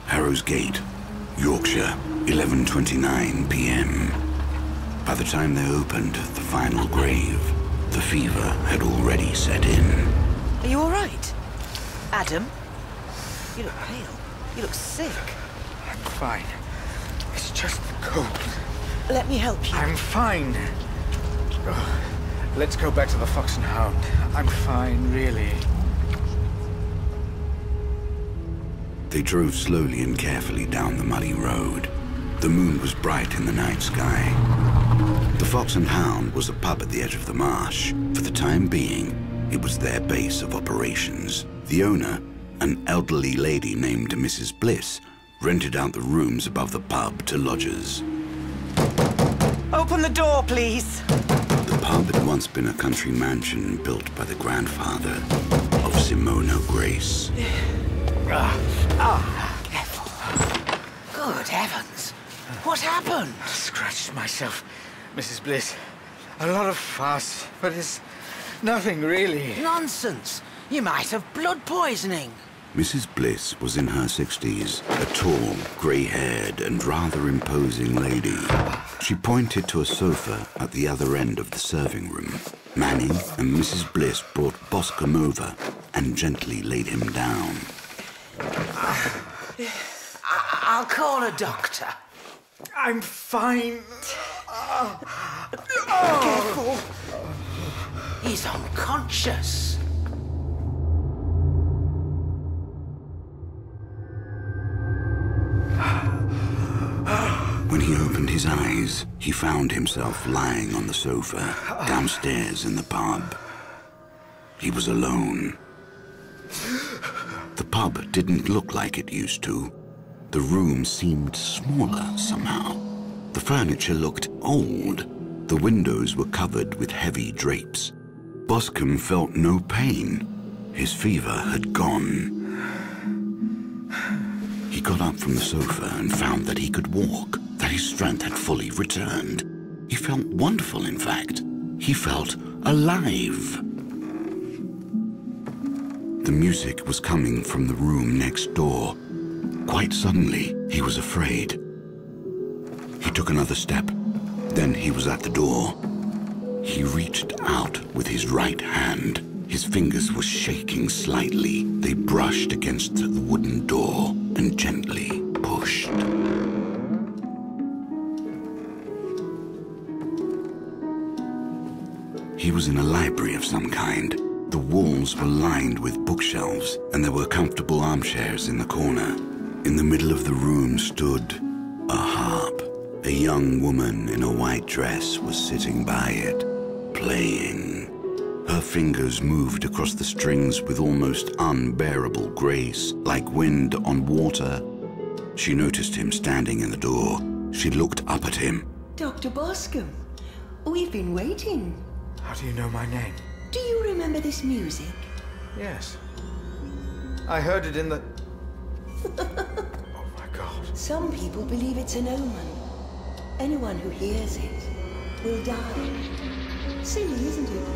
Harrow's Gate, Yorkshire, 11:29 p.m. By the time they opened the final grave, the fever had already set in. Are you all right? Adam? You look pale. You look sick. I'm fine. It's just cold. Let me help you. I'm fine. Oh, let's go back to the Fox and Hound. I'm fine, really. They drove slowly and carefully down the muddy road. The moon was bright in the night sky. The Fox and Hound was a pub at the edge of the marsh. For the time being, it was their base of operations. The owner, an elderly lady named Mrs. Bliss, rented out the rooms above the pub to lodgers. Open the door, please. The pub had once been a country mansion built by the grandfather of Simona Grace. Careful. Good heavens. What happened? I scratched myself, Mrs. Bliss. A lot of fuss, but it's nothing really. Nonsense. You might have blood poisoning. Mrs. Bliss was in her 60s, a tall, grey-haired and rather imposing lady. She pointed to a sofa at the other end of the serving room. Manning and Mrs. Bliss brought Boscombe over and gently laid him down. I'll call a doctor. I'm fine. Careful. He's unconscious. When he opened his eyes, he found himself lying on the sofa downstairs in the pub. He was alone. The pub didn't look like it used to. The room seemed smaller somehow. The furniture looked old. The windows were covered with heavy drapes. Boscombe felt no pain. His fever had gone. He got up from the sofa and found that he could walk, that his strength had fully returned. He felt wonderful, in fact. He felt alive. The music was coming from the room next door. Quite suddenly, he was afraid. He took another step. Then he was at the door. He reached out with his right hand. His fingers were shaking slightly. They brushed against the wooden door and gently pushed. He was in a library of some kind. The walls were lined with bookshelves, and there were comfortable armchairs in the corner. In the middle of the room stood a harp. A young woman in a white dress was sitting by it, playing. Her fingers moved across the strings with almost unbearable grace, like wind on water. She noticed him standing in the door. She looked up at him. Dr. Boscombe, we've been waiting. How do you know my name? Do you remember this music? Yes. I heard it in the... Oh my God. Some people believe it's an omen. Anyone who hears it will die. Silly, isn't it?